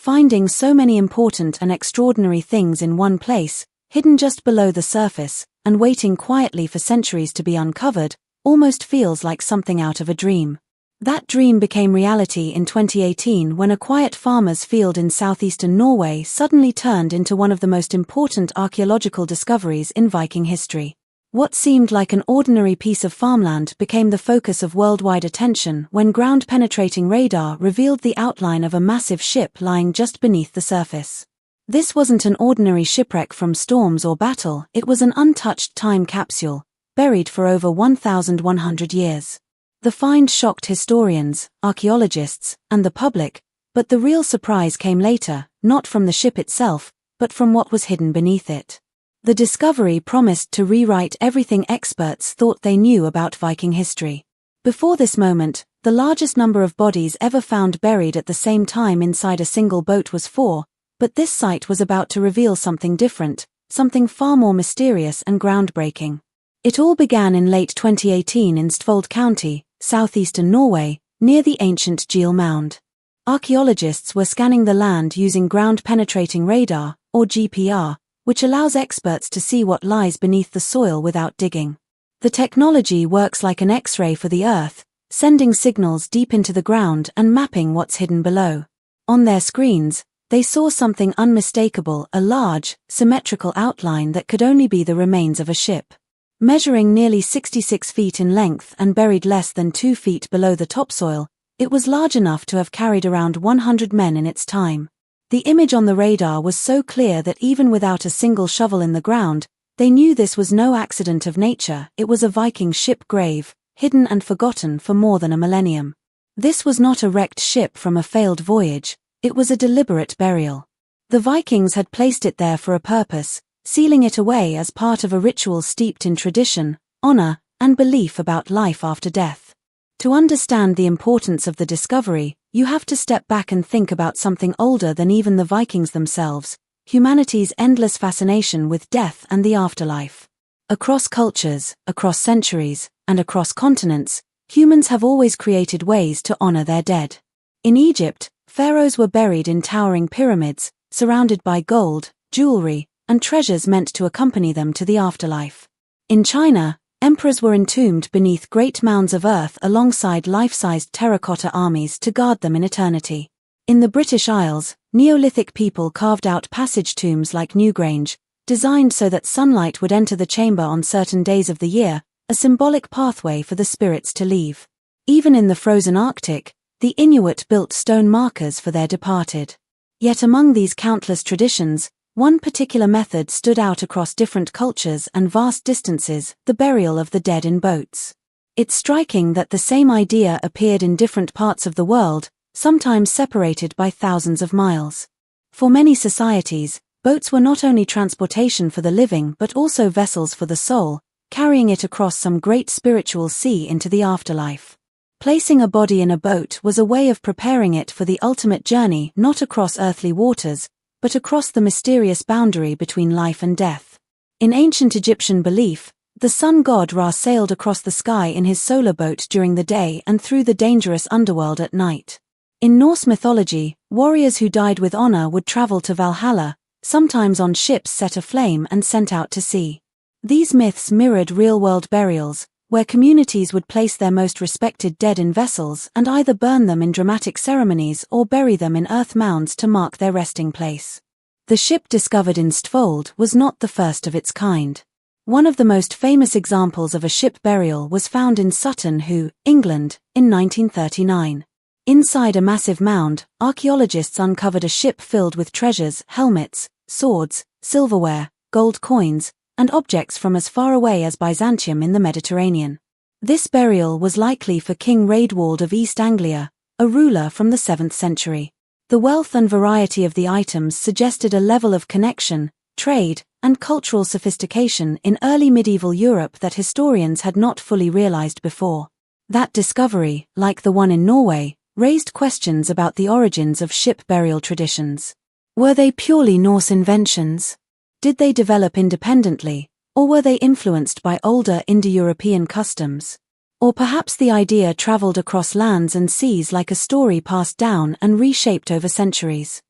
Finding so many important and extraordinary things in one place, hidden just below the surface, and waiting quietly for centuries to be uncovered, almost feels like something out of a dream. That dream became reality in 2018 when a quiet farmer's field in southeastern Norway suddenly turned into one of the most important archaeological discoveries in Viking history. What seemed like an ordinary piece of farmland became the focus of worldwide attention when ground-penetrating radar revealed the outline of a massive ship lying just beneath the surface. This wasn't an ordinary shipwreck from storms or battle, it was an untouched time capsule, buried for over 1,100 years. The find shocked historians, archaeologists, and the public, but the real surprise came later, not from the ship itself, but from what was hidden beneath it. The discovery promised to rewrite everything experts thought they knew about Viking history. Before this moment, the largest number of bodies ever found buried at the same time inside a single boat was 4, but this site was about to reveal something different, something far more mysterious and groundbreaking. It all began in late 2018 in Stfold County, southeastern Norway, near the ancient Geel Mound. Archaeologists were scanning the land using ground-penetrating radar, or GPR, which allows experts to see what lies beneath the soil without digging. The technology works like an X-ray for the Earth, sending signals deep into the ground and mapping what's hidden below. On their screens, they saw something unmistakable, a large, symmetrical outline that could only be the remains of a ship. Measuring nearly 66 feet in length and buried less than 2 feet below the topsoil, it was large enough to have carried around 100 men in its time. The image on the radar was so clear that even without a single shovel in the ground, they knew this was no accident of nature, it was a Viking ship grave, hidden and forgotten for more than a millennium. This was not a wrecked ship from a failed voyage, it was a deliberate burial. The Vikings had placed it there for a purpose, sealing it away as part of a ritual steeped in tradition, honor, and belief about life after death. To understand the importance of the discovery, you have to step back and think about something older than even the Vikings themselves, humanity's endless fascination with death and the afterlife. Across cultures, across centuries, and across continents, humans have always created ways to honor their dead. In Egypt, pharaohs were buried in towering pyramids, surrounded by gold, jewelry, and treasures meant to accompany them to the afterlife. In China, emperors were entombed beneath great mounds of earth alongside life-sized terracotta armies to guard them in eternity. In the British Isles, Neolithic people carved out passage tombs like Newgrange, designed so that sunlight would enter the chamber on certain days of the year, a symbolic pathway for the spirits to leave. Even in the frozen Arctic, the Inuit built stone markers for their departed. Yet among these countless traditions, one particular method stood out across different cultures and vast distances, the burial of the dead in boats. It's striking that the same idea appeared in different parts of the world, sometimes separated by thousands of miles. For many societies, boats were not only transportation for the living but also vessels for the soul, carrying it across some great spiritual sea into the afterlife. Placing a body in a boat was a way of preparing it for the ultimate journey, not across earthly waters, but across the mysterious boundary between life and death. In ancient Egyptian belief, the sun god Ra sailed across the sky in his solar boat during the day and through the dangerous underworld at night. In Norse mythology, warriors who died with honor would travel to Valhalla, sometimes on ships set aflame and sent out to sea. These myths mirrored real-world burials, where communities would place their most respected dead in vessels and either burn them in dramatic ceremonies or bury them in earth mounds to mark their resting place. The ship discovered in Stfold was not the first of its kind. One of the most famous examples of a ship burial was found in Sutton Hoo, England, in 1939. Inside a massive mound, archaeologists uncovered a ship filled with treasures, helmets, swords, silverware, gold coins, and objects from as far away as Byzantium in the Mediterranean. This burial was likely for King Raedwald of East Anglia, a ruler from the 7th century. The wealth and variety of the items suggested a level of connection, trade, and cultural sophistication in early medieval Europe that historians had not fully realized before. That discovery, like the one in Norway, raised questions about the origins of ship burial traditions. Were they purely Norse inventions? Did they develop independently, or were they influenced by older Indo-European customs? Or perhaps the idea traveled across lands and seas like a story passed down and reshaped over centuries.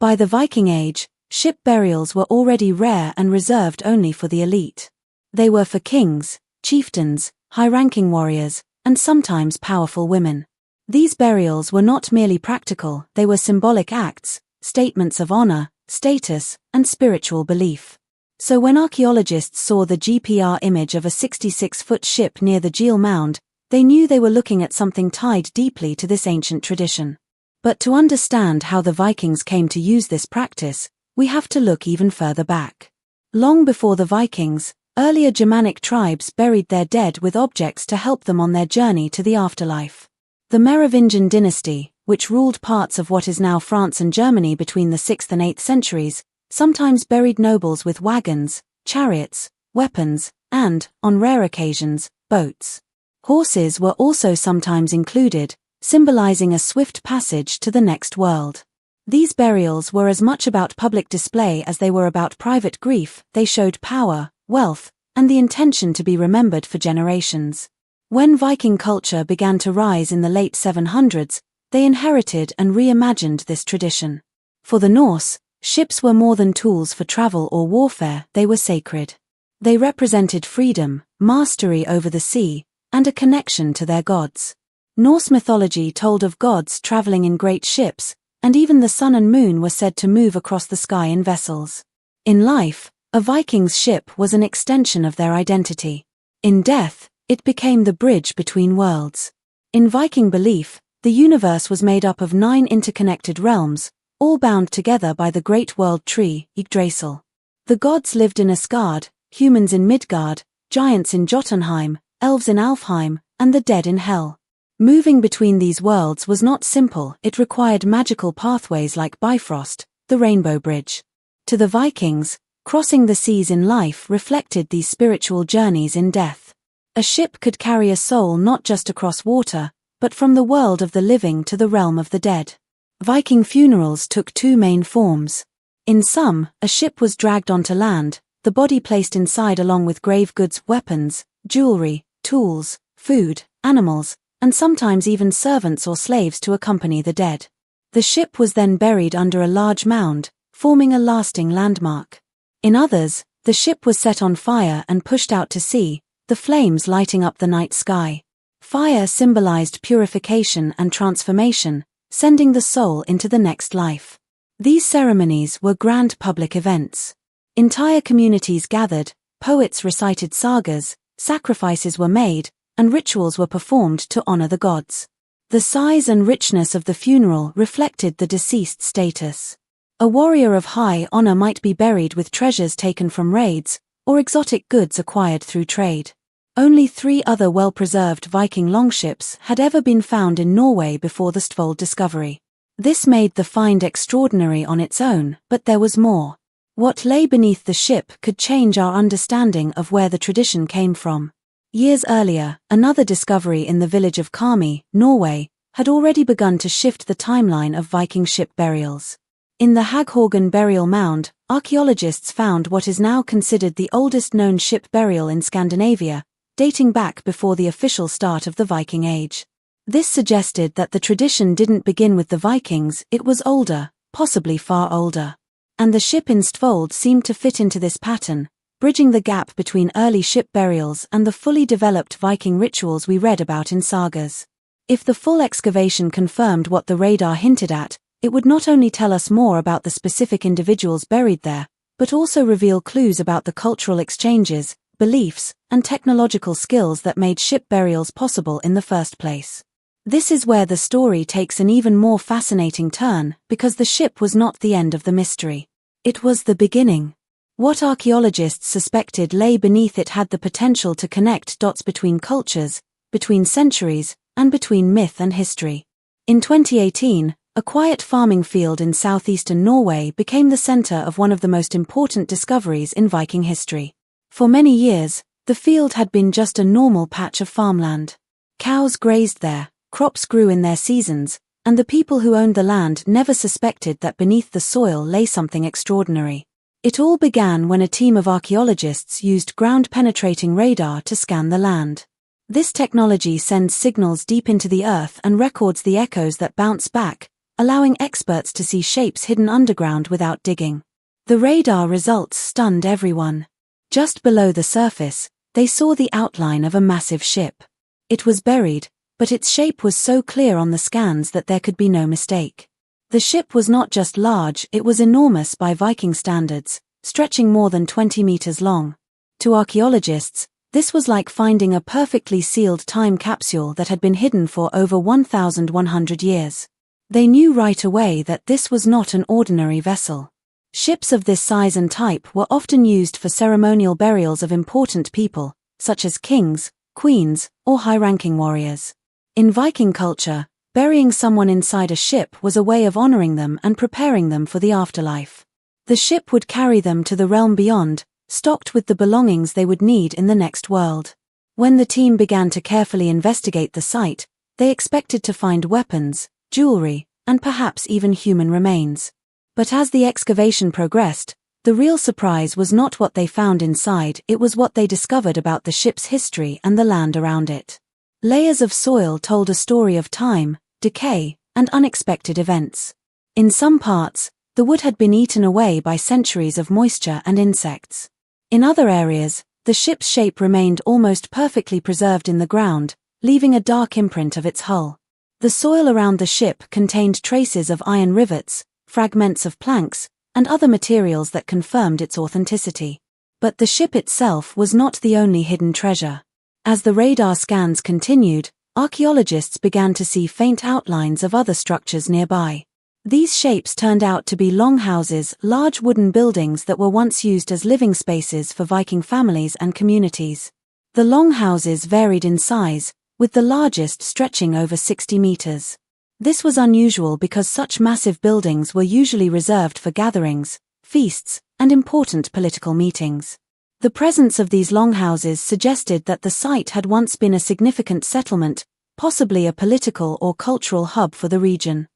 By the Viking Age, ship burials were already rare and reserved only for the elite. They were for kings, chieftains, high-ranking warriors, and sometimes powerful women. These burials were not merely practical, they were symbolic acts, statements of honor, status, and spiritual belief. So when archaeologists saw the GPR image of a 66-foot ship near the Geel Mound, they knew they were looking at something tied deeply to this ancient tradition. But to understand how the Vikings came to use this practice, we have to look even further back. Long before the Vikings, earlier Germanic tribes buried their dead with objects to help them on their journey to the afterlife. The Merovingian dynasty, which ruled parts of what is now France and Germany between the 6th and 8th centuries, sometimes buried nobles with wagons, chariots, weapons, and, on rare occasions, boats. Horses were also sometimes included, symbolizing a swift passage to the next world. These burials were as much about public display as they were about private grief. They showed power, wealth, and the intention to be remembered for generations. When Viking culture began to rise in the late 700s, they inherited and reimagined this tradition. For the Norse, ships were more than tools for travel or warfare, they were sacred. They represented freedom, mastery over the sea, and a connection to their gods. Norse mythology told of gods traveling in great ships, and even the sun and moon were said to move across the sky in vessels. In life, a Viking's ship was an extension of their identity. In death, it became the bridge between worlds. In Viking belief, the universe was made up of 9 interconnected realms, all bound together by the great world tree, Yggdrasil. The gods lived in Asgard, humans in Midgard, giants in Jotunheim, elves in Alfheim, and the dead in Hel. Moving between these worlds was not simple, it required magical pathways like Bifrost, the Rainbow Bridge. To the Vikings, crossing the seas in life reflected these spiritual journeys in death. A ship could carry a soul not just across water, but from the world of the living to the realm of the dead. Viking funerals took 2 main forms. In some, a ship was dragged onto land, the body placed inside along with grave goods, weapons, jewelry, tools, food, animals, and sometimes even servants or slaves to accompany the dead. The ship was then buried under a large mound, forming a lasting landmark. In others, the ship was set on fire and pushed out to sea, the flames lighting up the night sky. Fire symbolized purification and transformation, sending the soul into the next life. These ceremonies were grand public events. Entire communities gathered, poets recited sagas, sacrifices were made, and rituals were performed to honor the gods. The size and richness of the funeral reflected the deceased's status. A warrior of high honor might be buried with treasures taken from raids, or exotic goods acquired through trade. Only 3 other well-preserved Viking longships had ever been found in Norway before the Stvold discovery. This made the find extraordinary on its own, but there was more. What lay beneath the ship could change our understanding of where the tradition came from. Years earlier, another discovery in the village of Karmøy, Norway, had already begun to shift the timeline of Viking ship burials. In the Haghaugen burial mound, archaeologists found what is now considered the oldest known ship burial in Scandinavia, dating back before the official start of the Viking Age. This suggested that the tradition didn't begin with the Vikings, it was older, possibly far older. And the ship in Stvold seemed to fit into this pattern, bridging the gap between early ship burials and the fully developed Viking rituals we read about in sagas. If the full excavation confirmed what the radar hinted at, it would not only tell us more about the specific individuals buried there, but also reveal clues about the cultural exchanges, beliefs, and technological skills that made ship burials possible in the first place. This is where the story takes an even more fascinating turn, because the ship was not the end of the mystery. It was the beginning. What archaeologists suspected lay beneath it had the potential to connect dots between cultures, between centuries, and between myth and history. In 2018, a quiet farming field in southeastern Norway became the center of one of the most important discoveries in Viking history. For many years, the field had been just a normal patch of farmland. Cows grazed there, crops grew in their seasons, and the people who owned the land never suspected that beneath the soil lay something extraordinary. It all began when a team of archaeologists used ground-penetrating radar to scan the land. This technology sends signals deep into the earth and records the echoes that bounce back, allowing experts to see shapes hidden underground without digging. The radar results stunned everyone. Just below the surface, they saw the outline of a massive ship. It was buried, but its shape was so clear on the scans that there could be no mistake. The ship was not just large, it was enormous by Viking standards, stretching more than 20 meters long. To archaeologists, this was like finding a perfectly sealed time capsule that had been hidden for over 1,100 years. They knew right away that this was not an ordinary vessel. Ships of this size and type were often used for ceremonial burials of important people, such as kings, queens, or high-ranking warriors. In Viking culture, burying someone inside a ship was a way of honoring them and preparing them for the afterlife. The ship would carry them to the realm beyond, stocked with the belongings they would need in the next world. When the team began to carefully investigate the site, they expected to find weapons, jewelry, and perhaps even human remains. But as the excavation progressed, the real surprise was not what they found inside, it was what they discovered about the ship's history and the land around it. Layers of soil told a story of time, decay, and unexpected events. In some parts, the wood had been eaten away by centuries of moisture and insects. In other areas, the ship's shape remained almost perfectly preserved in the ground, leaving a dark imprint of its hull. The soil around the ship contained traces of iron rivets, fragments of planks, and other materials that confirmed its authenticity. But the ship itself was not the only hidden treasure. As the radar scans continued, archaeologists began to see faint outlines of other structures nearby. These shapes turned out to be longhouses, large wooden buildings that were once used as living spaces for Viking families and communities. The longhouses varied in size, with the largest stretching over 60 meters. This was unusual because such massive buildings were usually reserved for gatherings, feasts, and important political meetings. The presence of these longhouses suggested that the site had once been a significant settlement, possibly a political or cultural hub for the region.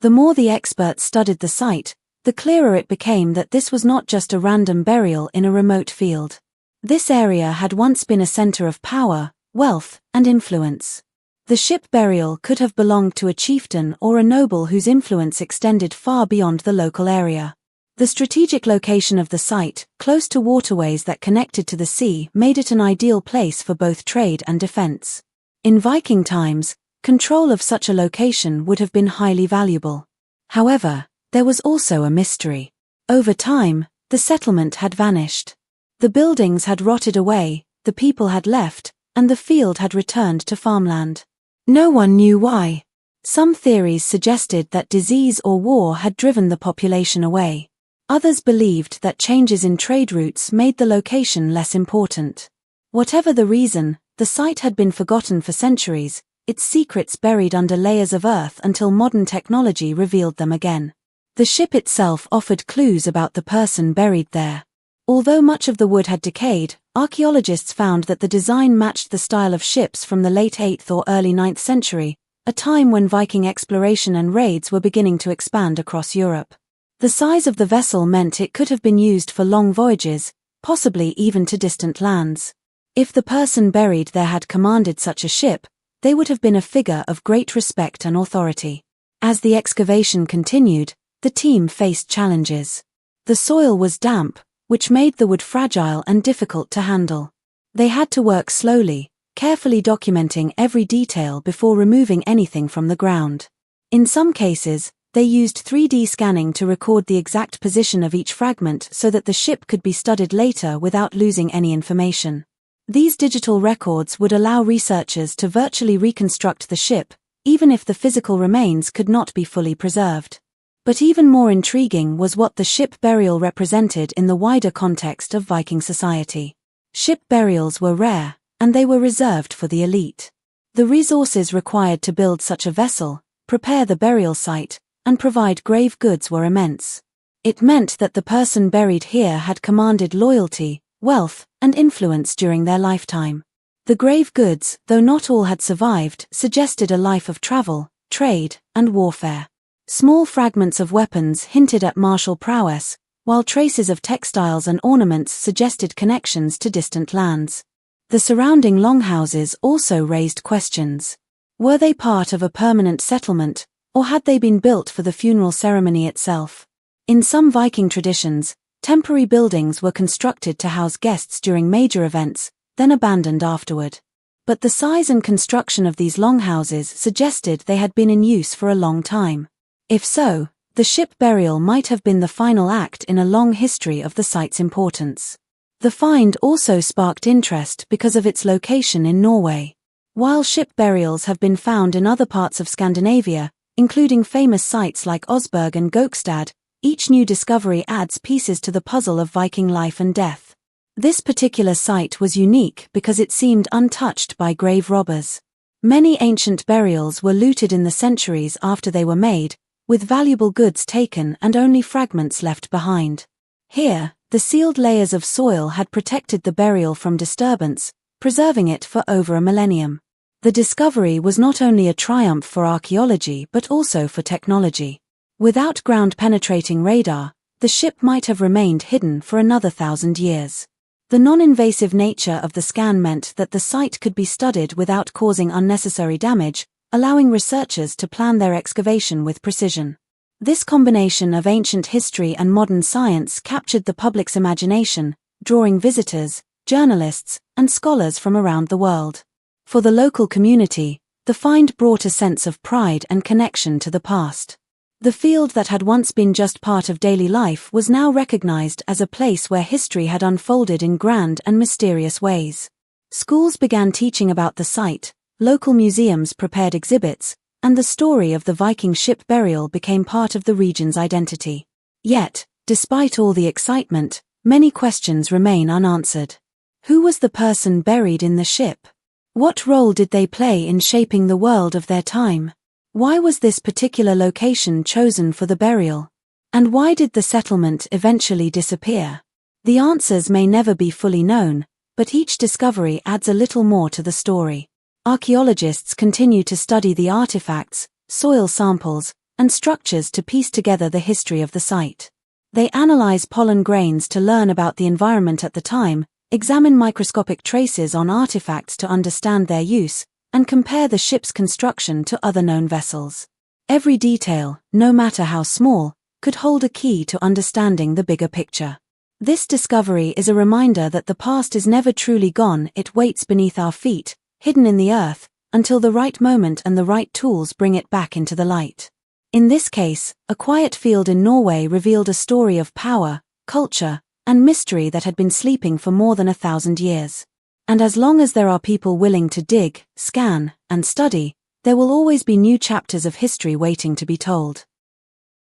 The more the experts studied the site, the clearer it became that this was not just a random burial in a remote field. This area had once been a center of power, wealth, and influence. The ship burial could have belonged to a chieftain or a noble whose influence extended far beyond the local area. The strategic location of the site, close to waterways that connected to the sea, made it an ideal place for both trade and defense. In Viking times, control of such a location would have been highly valuable. However, there was also a mystery. Over time, the settlement had vanished. The buildings had rotted away, the people had left, and the field had returned to farmland. No one knew why. Some theories suggested that disease or war had driven the population away. Others believed that changes in trade routes made the location less important. Whatever the reason, the site had been forgotten for centuries, its secrets buried under layers of earth until modern technology revealed them again. The ship itself offered clues about the person buried there. Although much of the wood had decayed, archaeologists found that the design matched the style of ships from the late 8th or early 9th century, a time when Viking exploration and raids were beginning to expand across Europe. The size of the vessel meant it could have been used for long voyages, possibly even to distant lands. If the person buried there had commanded such a ship, they would have been a figure of great respect and authority. As the excavation continued, the team faced challenges. The soil was damp, which made the wood fragile and difficult to handle. They had to work slowly, carefully documenting every detail before removing anything from the ground. In some cases, they used 3D scanning to record the exact position of each fragment so that the ship could be studied later without losing any information. These digital records would allow researchers to virtually reconstruct the ship, even if the physical remains could not be fully preserved. But even more intriguing was what the ship burial represented in the wider context of Viking society. Ship burials were rare, and they were reserved for the elite. The resources required to build such a vessel, prepare the burial site, and provide grave goods were immense. It meant that the person buried here had commanded loyalty, wealth, and influence during their lifetime. The grave goods, though not all had survived, suggested a life of travel, trade, and warfare. Small fragments of weapons hinted at martial prowess, while traces of textiles and ornaments suggested connections to distant lands. The surrounding longhouses also raised questions. Were they part of a permanent settlement, Or had they been built for the funeral ceremony itself? In some Viking traditions, temporary buildings were constructed to house guests during major events, then abandoned afterward. But the size and construction of these longhouses suggested they had been in use for a long time. If so, the ship burial might have been the final act in a long history of the site's importance. The find also sparked interest because of its location in Norway. While ship burials have been found in other parts of Scandinavia, including famous sites like Osberg and Gokstad, each new discovery adds pieces to the puzzle of Viking life and death. This particular site was unique because it seemed untouched by grave robbers. Many ancient burials were looted in the centuries after they were made, with valuable goods taken and only fragments left behind. Here, the sealed layers of soil had protected the burial from disturbance, preserving it for over a millennium. The discovery was not only a triumph for archaeology but also for technology. Without ground-penetrating radar, the ship might have remained hidden for another 1,000 years. The non-invasive nature of the scan meant that the site could be studied without causing unnecessary damage, allowing researchers to plan their excavation with precision. This combination of ancient history and modern science captured the public's imagination, drawing visitors, journalists, and scholars from around the world. For the local community, the find brought a sense of pride and connection to the past. The field that had once been just part of daily life was now recognized as a place where history had unfolded in grand and mysterious ways. Schools began teaching about the site, local museums prepared exhibits, and the story of the Viking ship burial became part of the region's identity. Yet, despite all the excitement, many questions remain unanswered. Who was the person buried in the ship? What role did they play in shaping the world of their time? Why was this particular location chosen for the burial? And why did the settlement eventually disappear? The answers may never be fully known, but each discovery adds a little more to the story. Archaeologists continue to study the artifacts, soil samples, and structures to piece together the history of the site. They analyze pollen grains to learn about the environment at the time, examine microscopic traces on artifacts to understand their use, and compare the ship's construction to other known vessels. Every detail, no matter how small, could hold a key to understanding the bigger picture. This discovery is a reminder that the past is never truly gone. It waits beneath our feet, hidden in the earth, until the right moment and the right tools bring it back into the light. In this case, a quiet field in Norway revealed a story of power, culture, and mystery that had been sleeping for more than 1,000 years. And as long as there are people willing to dig, scan, and study, there will always be new chapters of history waiting to be told.